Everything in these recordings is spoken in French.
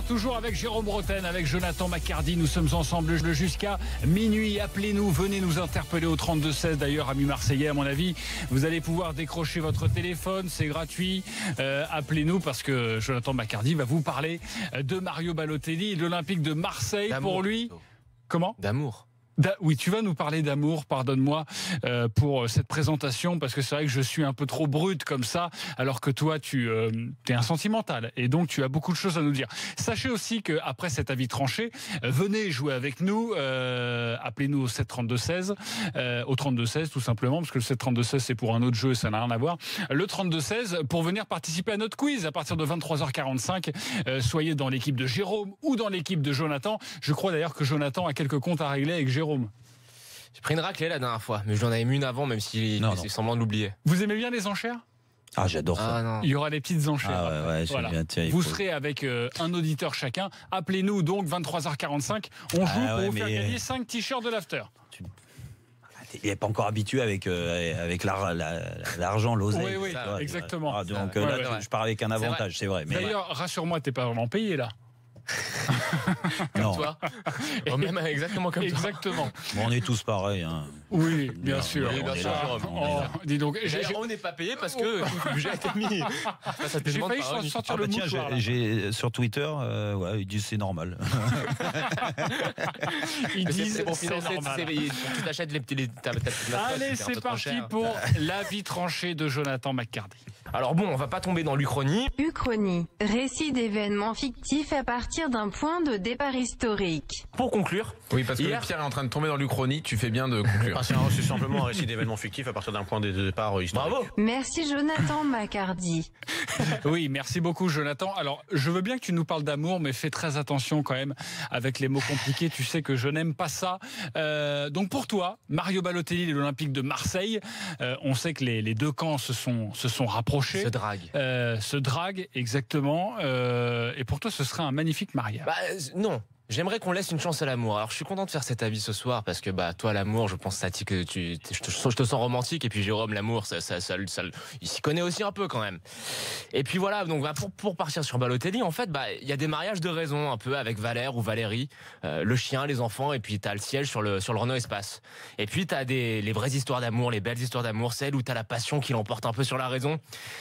toujours avec Jérôme Bretagne, avec Jonathan McCardy. Nous sommes ensemble jusqu'à minuit. Appelez-nous, venez nous interpeller au 32-16. D'ailleurs, amis marseillais, à mon avis, vous allez pouvoir décrocher votre téléphone. C'est gratuit. Appelez-nous parce que Jonathan McCardy va vous parler de Mario Balotelli et de l'Olympique de Marseille. Pour lui, comment ? D'amour. Oui, tu vas nous parler d'amour, pardonne-moi pour cette présentation, parce que c'est vrai que je suis un peu trop brute comme ça, alors que toi, tu es un sentimental, et donc tu as beaucoup de choses à nous dire. Sachez aussi qu'après cet avis tranché, venez jouer avec nous, appelez-nous au 732-16, au 32-16 tout simplement, parce que le 732-16 c'est pour un autre jeu, ça n'a rien à voir. Le 32-16 pour venir participer à notre quiz à partir de 23h45, soyez dans l'équipe de Jérôme ou dans l'équipe de Jonathan. Je crois d'ailleurs que Jonathan a quelques comptes à régler avec Jérôme. J'ai pris une raclée la dernière fois, mais j'en avais mis une avant, même si c'est semblant de l'oublier. Vous aimez bien les enchères ? Ah, j'adore ça. Il y aura les petites enchères. Ah ouais, voilà. Bien, tiens, vous serez avec un auditeur chacun. Appelez-nous donc 23h45. On joue pour vous faire gagner 5 t-shirts de l'after. Il n'est pas encore habitué avec l'argent, l'oseille. Oui, ça, exactement. Ah, donc là, je pars avec un avantage, c'est vrai. D'ailleurs, rassure-moi, tu n'es pas vraiment payé là. Comme toi. Même exactement comme toi. Exactement. Bon, on est tous pareils. Hein. Oui, bien sûr. Dis donc, on n'est pas payé parce que le budget a été mis. J'ai failli sortir le mouchoir. Sur Twitter, ils disent c'est normal. Ils disent c'est normal. Tu t'achètes les petits. Allez, c'est parti pour l'avis tranché de Jonathan McCardy. Alors bon, on va pas tomber dans l'Uchronie. Uchronie, récit d'événements fictifs à partir d'un point de départ historique. Pour conclure. Oui, parce que Pierre est en train de tomber dans l'Uchronie, tu fais bien de conclure. C'est simplement un récit d'événements fictifs à partir d'un point de départ historique. Bravo. Merci Jonathan McCardy. Oui, merci beaucoup Jonathan. Alors, je veux bien que tu nous parles d'amour, mais fais très attention quand même avec les mots compliqués. Tu sais que je n'aime pas ça. Donc pour toi, Mario Balotelli et l'Olympique de Marseille, on sait que les deux camps se sont rapprochés. Se draguent, exactement. Et pour toi, ce serait un magnifique mariage. Non. J'aimerais qu'on laisse une chance à l'amour. Alors je suis content de faire cet avis ce soir parce que toi l'amour, je pense que je te sens romantique, et puis Jérôme l'amour, ça il s'y connaît aussi un peu quand même. Et puis voilà, donc pour partir sur Balotelli, en fait, il y a des mariages de raison un peu avec Valère ou Valérie, le chien, les enfants, et puis t'as le siège sur le Renault Espace. Et puis t'as les vraies histoires d'amour, les belles histoires d'amour, celles où t'as la passion qui l'emporte un peu sur la raison,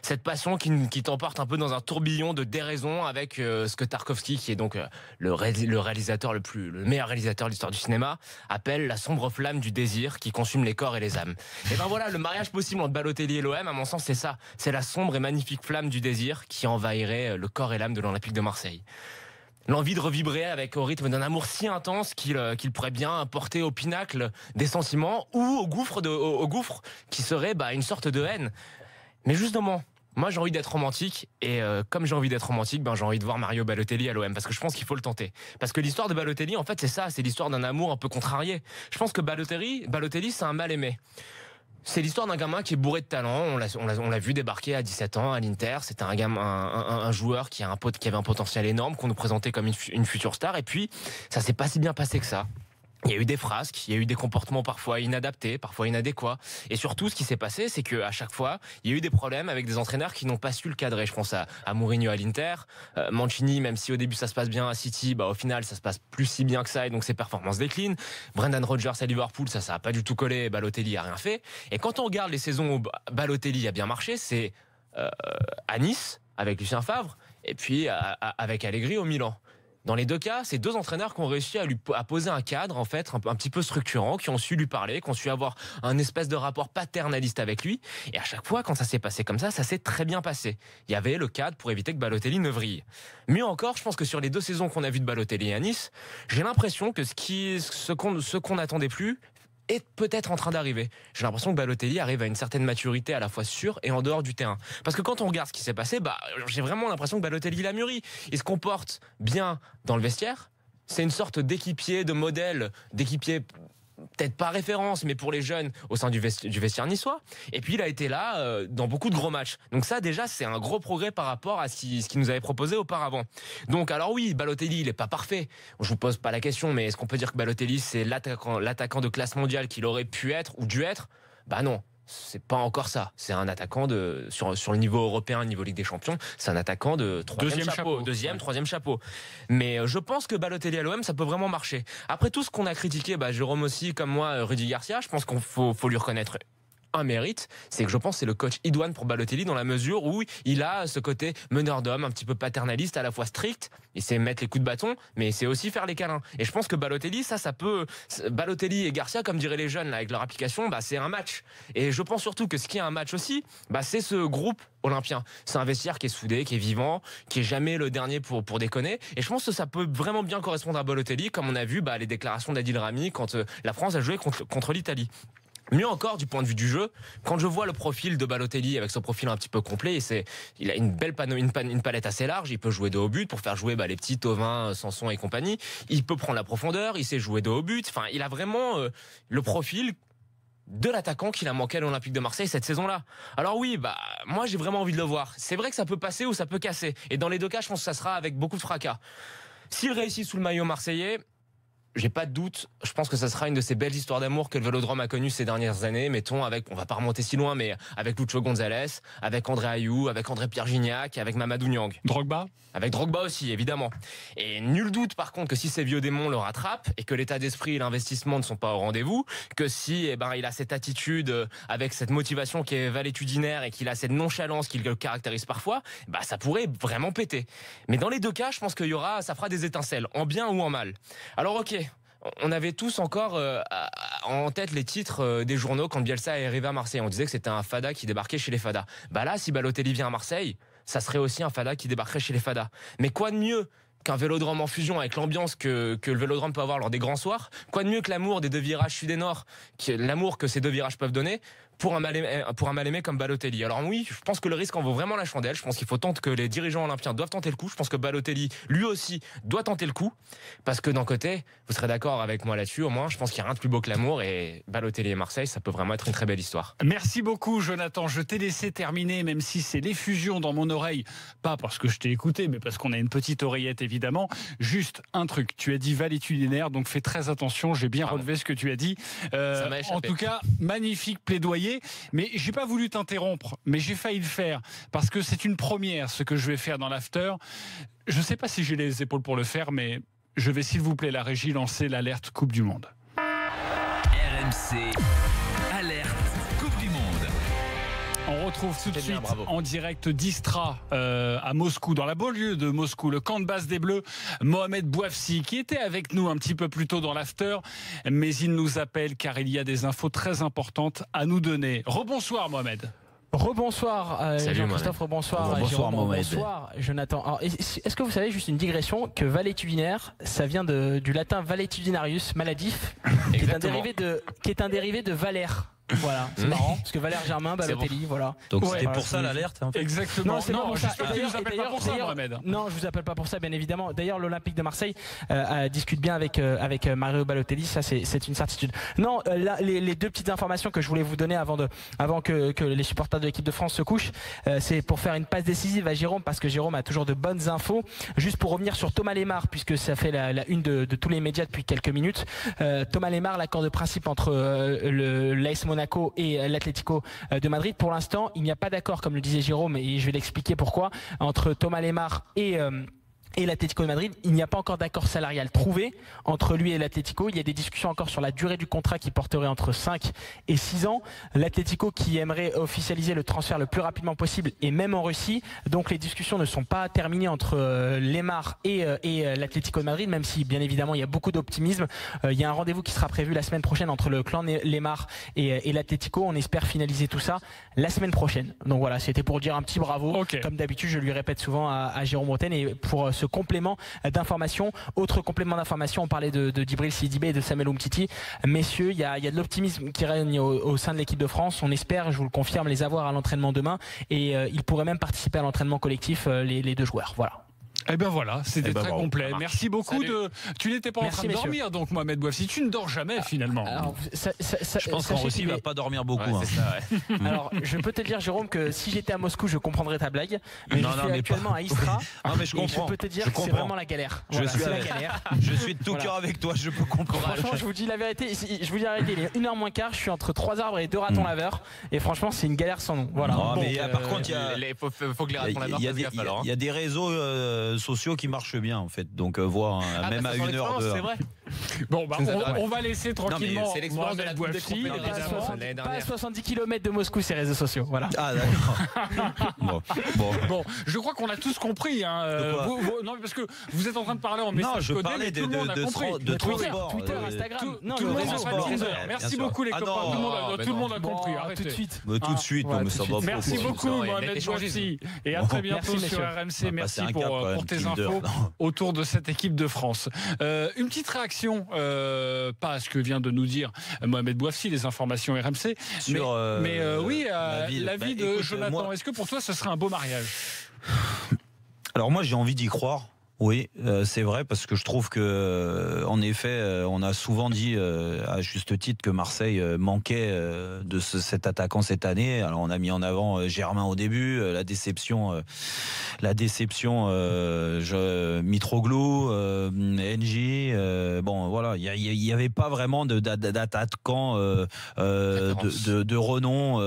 cette passion qui t'emporte un peu dans un tourbillon de déraison avec ce que Tarkovsky, qui est donc le réalisateur le meilleur réalisateur de l'histoire du cinéma, appelle la sombre flamme du désir qui consume les corps et les âmes. Et voilà, le mariage possible entre Balotelli et l'OM, à mon sens, c'est ça. C'est la sombre et magnifique flamme du désir qui envahirait le corps et l'âme de l'Olympique de Marseille. L'envie de revibrer au rythme d'un amour si intense qu'il pourrait bien porter au pinacle des sentiments ou au gouffre qui serait une sorte de haine. Mais justement, moi, j'ai envie d'être romantique, et comme j'ai envie d'être romantique, j'ai envie de voir Mario Balotelli à l'OM, parce que je pense qu'il faut le tenter. Parce que l'histoire de Balotelli, en fait, c'est ça, c'est l'histoire d'un amour un peu contrarié. Je pense que Balotelli, c'est un mal-aimé. C'est l'histoire d'un gamin qui est bourré de talent. On l'a vu débarquer à 17 ans à l'Inter. C'était un joueur qui avait un potentiel énorme, qu'on nous présentait comme une future star, et puis ça s'est pas si bien passé que ça. Il y a eu des frasques, il y a eu des comportements parfois inadaptés, parfois inadéquats. Et surtout, ce qui s'est passé, c'est qu'à chaque fois, il y a eu des problèmes avec des entraîneurs qui n'ont pas su le cadrer. Je pense à Mourinho à l'Inter, Mancini, même si au début ça se passe bien à City, au final ça se passe plus si bien que ça, et donc ses performances déclinent. Brendan Rodgers à Liverpool, ça a pas du tout collé, Balotelli a rien fait. Et quand on regarde les saisons où Balotelli a bien marché, c'est à Nice, avec Lucien Favre, et puis avec Allegri au Milan. Dans les deux cas, c'est deux entraîneurs qui ont réussi à poser un cadre, en fait, un petit peu structurant, qui ont su lui parler, qui ont su avoir un espèce de rapport paternaliste avec lui. Et à chaque fois, quand ça s'est passé comme ça s'est très bien passé. Il y avait le cadre pour éviter que Balotelli ne vrille. Mieux encore, je pense que sur les 2 saisons qu'on a vues de Balotelli à Nice, j'ai l'impression que ce qu'on n'attendait plus est peut-être en train d'arriver. J'ai l'impression que Balotelli arrive à une certaine maturité à la fois sur et en dehors du terrain. Parce que quand on regarde ce qui s'est passé, j'ai vraiment l'impression que Balotelli il a mûri. Il se comporte bien dans le vestiaire. C'est une sorte d'équipier, de modèle, d'équipier peut-être pas référence, mais pour les jeunes au sein du vestiaire niçois. Et puis il a été là dans beaucoup de gros matchs. Donc ça déjà c'est un gros progrès par rapport à ce qu'il nous avait proposé auparavant. Donc alors oui, Balotelli il est pas parfait. Je vous pose pas la question, mais est-ce qu'on peut dire que Balotelli c'est l'attaquant de classe mondiale qu'il aurait pu être ou dû être ? Non. c'est pas encore ça. C'est un attaquant sur le niveau européen, le niveau Ligue des Champions, c'est un attaquant de deuxième, troisième chapeau. Mais je pense que Balotelli à l'OM, ça peut vraiment marcher. Après tout ce qu'on a critiqué, Jérôme aussi, comme moi, Rudy Garcia, je pense qu'il faut lui reconnaître un mérite, c'est que je pense que c'est le coach idoine pour Balotelli dans la mesure où il a ce côté meneur d'homme, un petit peu paternaliste, à la fois strict, il sait mettre les coups de bâton, mais c'est aussi faire les câlins. Et je pense que Balotelli, ça peut... Balotelli et Garcia, comme diraient les jeunes là, avec leur application, c'est un match. Et je pense surtout que ce qui est un match aussi, c'est ce groupe olympien. C'est un vestiaire qui est soudé, qui est vivant, qui est jamais le dernier pour déconner. Et je pense que ça peut vraiment bien correspondre à Balotelli, comme on a vu les déclarations d'Adil Rami quand la France a joué contre l'Italie. Mieux encore du point de vue du jeu, quand je vois le profil de Balotelli avec son profil un petit peu complet, il a une belle une palette assez large, il peut jouer de haut but pour faire jouer les petits Thauvin, Sanson et compagnie, il peut prendre la profondeur, il sait jouer de haut but, enfin il a vraiment le profil de l'attaquant qu'il a manqué à l'Olympique de Marseille cette saison-là. Alors oui, moi j'ai vraiment envie de le voir. C'est vrai que ça peut passer ou ça peut casser, et dans les deux cas je pense que ça sera avec beaucoup de fracas. S'il réussit sous le maillot marseillais, j'ai pas de doute, je pense que ça sera une de ces belles histoires d'amour que le Vélodrome a connues ces dernières années, mettons on va pas remonter si loin, mais avec Lucho González, avec André Ayew, avec André Pierre Gignac, avec Mamadou Niang. Drogba ? Avec Drogba aussi, évidemment. Et nul doute par contre que si ces vieux démons le rattrapent, et que l'état d'esprit et l'investissement ne sont pas au rendez-vous, que si il a cette attitude avec cette motivation qui est valétudinaire et qu'il a cette nonchalance qui le caractérise parfois, ça pourrait vraiment péter. Mais dans les deux cas, je pense ça fera des étincelles, en bien ou en mal. Alors ok, on avait tous encore en tête les titres des journaux quand Bielsa est arrivé à Marseille. On disait que c'était un Fada qui débarquait chez les Fada. Là, si Balotelli vient à Marseille, ça serait aussi un Fada qui débarquerait chez les Fada. Mais quoi de mieux qu'un Vélodrome en fusion avec l'ambiance que le Vélodrome peut avoir lors des grands soirs? Quoi de mieux que l'amour des deux virages sud et nord, l'amour que ces deux virages peuvent donner pour un mal-aimé comme Balotelli? Alors oui, je pense que le risque en vaut vraiment la chandelle. Je pense qu'il faut que les dirigeants olympiens doivent tenter le coup. Je pense que Balotelli, lui aussi, doit tenter le coup. Parce que d'un côté, vous serez d'accord avec moi là-dessus, au moins, je pense qu'il n'y a rien de plus beau que l'amour. Et Balotelli et Marseille, ça peut vraiment être une très belle histoire. Merci beaucoup, Jonathan. Je t'ai laissé terminer, même si c'est l'effusion dans mon oreille. Pas parce que je t'ai écouté, mais parce qu'on a une petite oreillette, évidemment. Juste un truc. Tu as dit valétudinaire, donc fais très attention. J'ai bien relevé ce que tu as dit. Ça m'a échappé. En tout cas, magnifique plaidoyer. Mais j'ai pas voulu t'interrompre, mais j'ai failli le faire parce que c'est une première ce que je vais faire dans l'after. Je sais pas si j'ai les épaules pour le faire, mais je vais, s'il vous plaît, la régie, lancer l'alerte Coupe du Monde. RMC, alerte Coupe du Monde. On retrouve tout de suite en direct d'Istra à Moscou, dans la banlieue de Moscou, le camp de base des Bleus, Mohamed Bouafsi, qui était avec nous un petit peu plus tôt dans l'after, mais il nous appelle car il y a des infos très importantes à nous donner. Rebonsoir Mohamed. Rebonsoir Jean-Christophe, rebonsoir Bonsoir Mohamed. Bonsoir Jonathan. Alors, est-ce que vous savez, juste une digression, que valétudinaire, ça vient du latin valetudinarius, maladif, qui est un dérivé de Valère. Voilà, c'est marrant, parce que Valère Germain, Balotelli, voilà. Donc ouais, c'était pour ça l'alerte en fait. Exactement. Non, c'est pas pour ça. Pas pour ça, Mohamed. Non, je vous appelle pas pour ça, bien évidemment. D'ailleurs, l'Olympique de Marseille discute bien avec Mario Balotelli, ça c'est une certitude. Non, là, les deux petites informations que je voulais vous donner avant que les supporters de l'équipe de France se couchent, c'est pour faire une passe décisive à Jérôme, parce que Jérôme a toujours de bonnes infos. Juste pour revenir sur Thomas Lemar, puisque ça fait la une de tous les médias depuis quelques minutes. Thomas Lemar, l'accord de principe entre l'AS Monaco et l'Atlético de Madrid. Pour l'instant, il n'y a pas d'accord, comme le disait Jérôme, et je vais l'expliquer pourquoi, entre Thomas Lemar et l'Atlético de Madrid. Il n'y a pas encore d'accord salarial trouvé entre lui et l'Atlético. Il y a des discussions encore sur la durée du contrat qui porterait entre 5 et 6 ans. L'Atlético qui aimerait officialiser le transfert le plus rapidement possible, et même en Russie. Donc les discussions ne sont pas terminées entre Lemar et l'Atlético de Madrid, même si bien évidemment il y a beaucoup d'optimisme. Il y a un rendez-vous qui sera prévu la semaine prochaine entre le clan Lemar et l'Atlético. On espère finaliser tout ça la semaine prochaine. Donc voilà, c'était pour dire un petit bravo. Okay. Comme d'habitude, je lui répète souvent à Jérôme Bretagne, et pour ce complément d'information. Autre complément d'information, on parlait de Djibril Sidibé et de Samuel Umtiti. Messieurs, il y a de l'optimisme qui règne au sein de l'équipe de France. On espère, je vous le confirme, les avoir à l'entraînement demain, et ils pourraient même participer à l'entraînement collectif, les deux joueurs. Voilà. Eh bien voilà, c'était très bravo, complet. Merci beaucoup. Salut. Tu n'étais pas en train de dormir, donc Mohamed Bouafsi, tu ne dors jamais finalement. Alors, Je pense qu'en Russie, il va pas dormir beaucoup. Ouais, c'est ça, ouais. Alors, je peux te dire, Jérôme, que si j'étais à Moscou, je comprendrais ta blague. Mais Non, je non, suis mais actuellement à Istra. Non, mais je et comprends. je peux te dire Je que c'est comprends. vraiment la galère. Je Voilà, suis c'est la avec- galère. Je suis de tout Voilà. cœur avec toi, je peux comprendre. Franchement, je vous dis la vérité. Je vous dis la vérité. Il est 1h moins quart. Je suis entre 3 arbres et 2 ratons laveurs. Et franchement, c'est une galère sans nom. Voilà. Non, Bon, mais par contre, il y a. Il faut que les ratons laveurs Il y, a fassent des, gaffe alors. il y a des réseaux sociaux qui marchent bien en fait, donc voir même à 1h c'est vrai. Bon, bah, Ça nous a- on va laisser tranquillement c'est l'expérience de la Mohamed Coupe des Bouafsi, Confédérations. évidemment. L'année pas à dernière. 70 km de Moscou, ces réseaux sociaux. Voilà. Ah d'accord. bon. Bon, je crois qu'on a tous compris. Hein, De quoi non, parce que vous êtes en train de parler en message Non, je codé, parlais mais de tout le monde a compris. transport. Twitter, Instagram. Tout, Non, tout le le monde réseau a sport. pas Tinder. Bien Merci sûr. beaucoup les Ah copains. non, Tout le monde a Bon, compris. tout de Arrêtez. suite. Tout de suite, voilà, mais tout ça de va suite. pas. Merci Faut- beaucoup Non, Mohamed échangisme. Bouafsi et à très bientôt Merci, sur messieurs. RMC. On va Merci passer un cap, quand pour même, tes Tinder. infos Non. autour de cette équipe de France. Une petite réaction, pas à ce que vient de nous dire Mohamed Bouafsi, les informations RMC, Sur, mais oui, l'avis Bah, de écoute, Jonathan. moi- Est-ce que pour toi ce serait un beau mariage? Alors moi j'ai envie d'y croire. Oui, c'est vrai parce que je trouve que, en effet, on a souvent dit à juste titre que Marseille manquait de cet attaquant cette année. Alors on a mis en avant Germain au début, la déception, Mitroglou, NJ. Bon, voilà, il y avait pas vraiment d'attaquant de renom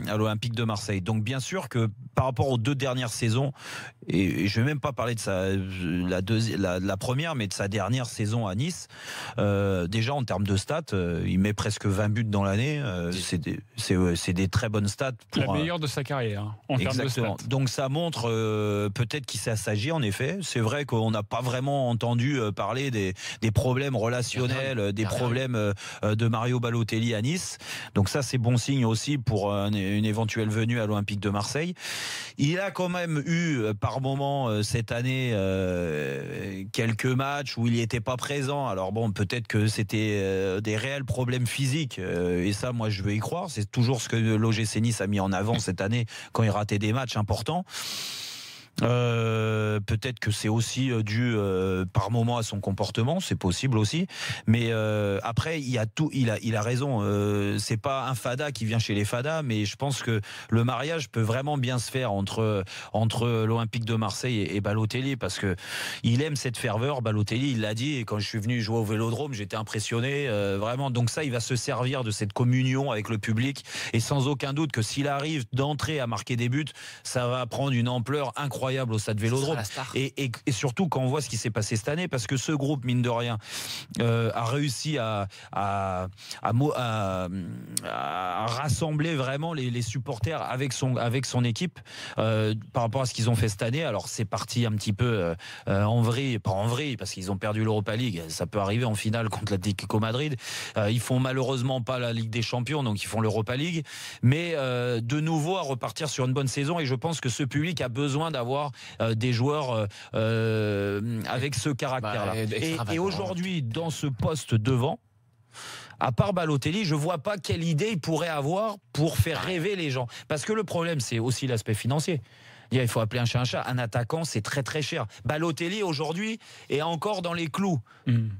à l'Olympique de Marseille. Donc bien sûr que par rapport aux 2 dernières saisons, et je vais même pas parler de la première, mais de sa dernière saison à Nice. Déjà en termes de stats, il met presque 20 buts dans l'année. C'est des très bonnes stats. La meilleure de sa carrière hein, en termes de stats. Donc ça montre peut-être qu'il s'agit en effet. C'est vrai qu'on n'a pas vraiment entendu parler des problèmes relationnels, des problèmes de Mario Balotelli à Nice. Donc ça c'est bon signe aussi pour une éventuelle venue à l'Olympique de Marseille. Il a quand même eu par moment cette année quelques matchs où il n'était pas présent. Alors bon, peut-être que c'était des réels problèmes physiques et ça moi je veux y croire. C'est toujours ce que l'OGC Nice a mis en avant cette année quand il ratait des matchs importants. Peut-être que c'est aussi dû par moment à son comportement, c'est possible aussi. Mais après, il a raison. C'est pas un fada qui vient chez les fadas, mais je pense que le mariage peut vraiment bien se faire entre l'Olympique de Marseille et Balotelli, parce que il aime cette ferveur. Balotelli, il l'a dit. Et quand je suis venu jouer au Vélodrome, j'étais impressionné, vraiment. Donc ça, il va se servir de cette communion avec le public, et sans aucun doute que s'il arrive d'entrer à marquer des buts, ça va prendre une ampleur incroyable au stade Vélodrome. Et surtout quand on voit ce qui s'est passé cette année, parce que ce groupe, mine de rien, a réussi à rassembler vraiment les supporters avec son équipe par rapport à ce qu'ils ont fait cette année. Alors c'est parti un petit peu en vrille, pas en vrille, parce qu'ils ont perdu l'Europa League. Ça peut arriver en finale contre l'Atlético Madrid. Ils font malheureusement pas la Ligue des Champions, donc ils font l'Europa League. Mais de nouveau à repartir sur une bonne saison, et je pense que ce public a besoin d'avoir des joueurs avec ce caractère-là. Et aujourd'hui, dans ce poste devant, à part Balotelli, je vois pas quelle idée il pourrait avoir pour faire rêver les gens. Parce que le problème, c'est aussi l'aspect financier. Il faut appeler un chat un chat. Un attaquant, c'est très très cher. Balotelli aujourd'hui est encore dans les clous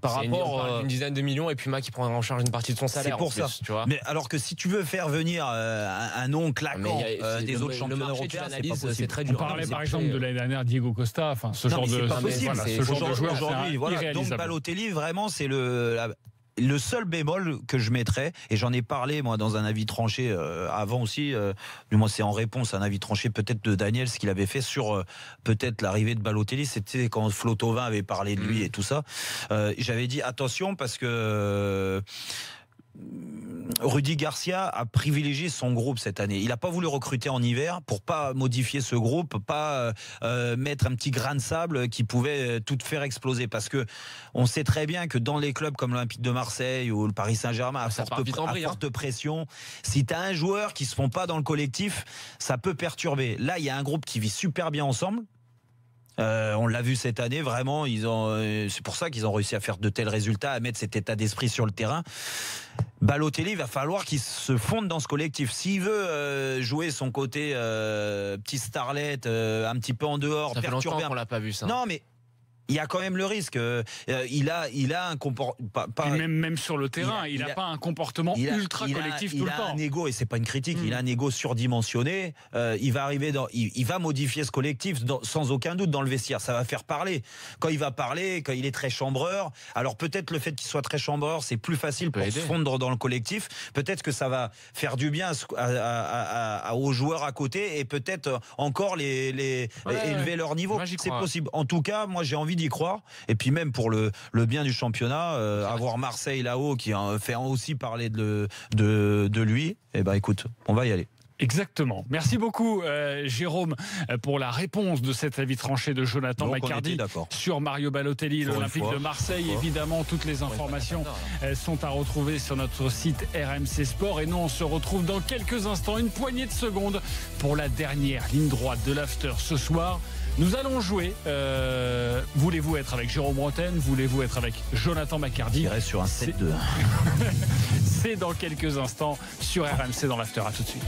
par rapport une dizaine de millions, et puis Mac qui prendra en charge une partie de son salaire. C'est pour ça. Tu vois. Mais alors que si tu veux faire venir un nom claquant des autres championnats européens, c'est pas possible. C'est très On dur. parlait par exemple de l'année dernière Diego Costa, enfin ce genre de joueur. Aujourd'hui, voilà. Donc Balotelli, vraiment, c'est le seul bémol que je mettrais, et j'en ai parlé moi dans un avis tranché avant aussi, du moins c'est en réponse à un avis tranché peut-être de Daniel, ce qu'il avait fait sur peut-être l'arrivée de Balotelli, c'était quand Flo Thauvin avait parlé de lui et tout ça. J'avais dit attention, parce que Rudy Garcia a privilégié son groupe cette année. Il n'a pas voulu recruter en hiver pour pas modifier ce groupe, pas mettre un petit grain de sable qui pouvait tout faire exploser. Parce que on sait très bien que dans les clubs comme l'Olympique de Marseille ou le Paris Saint-Germain, à forte pression, si tu as un joueur qui se fond pas dans le collectif, ça peut perturber. Là, il y a un groupe qui vit super bien ensemble. On l'a vu cette année, vraiment. C'est pour ça qu'ils ont réussi à faire de tels résultats, à mettre cet état d'esprit sur le terrain. Balotelli, il va falloir qu'il se fonde dans ce collectif. S'il veut jouer son côté petit starlet, un petit peu en dehors, ça fait longtemps perturber. qu'on l'a pas vu ça. Non, mais il y a quand même le risque. Il a un comportement. Même sur le terrain, il n'a pas un comportement ultra collectif tout le temps. Il a un ego, et c'est pas une critique, il a un ego surdimensionné. Il va arriver il va modifier ce collectif sans aucun doute dans le vestiaire. Ça va faire parler. Quand il va parler, quand il est très chambreur, alors peut-être le fait qu'il soit très chambreur, c'est plus facile pour se fondre dans le collectif. Peut-être que ça va faire du bien aux joueurs à côté et peut-être encore élever leur niveau. C'est possible. En tout cas, moi j'ai envie d'y croire, et puis même pour le bien du championnat, avoir Marseille là-haut qui fait aussi parler de lui, eh ben écoute, on va y aller. Exactement. Merci beaucoup Jérôme pour la réponse de cet avis tranché de Jonathan Maccardy sur Mario Balotelli, l'Olympique de Marseille. Évidemment, toutes les informations sont à retrouver sur notre site RMC Sport, et nous on se retrouve dans quelques instants, une poignée de secondes, pour la dernière ligne droite de l'after ce soir. Nous allons jouer. Voulez-vous être avec Jérôme Roten? Voulez-vous être avec Jonathan Maccardy? Il reste sur un 7-2. C'est dans quelques instants sur RMC dans l'after. À tout de suite.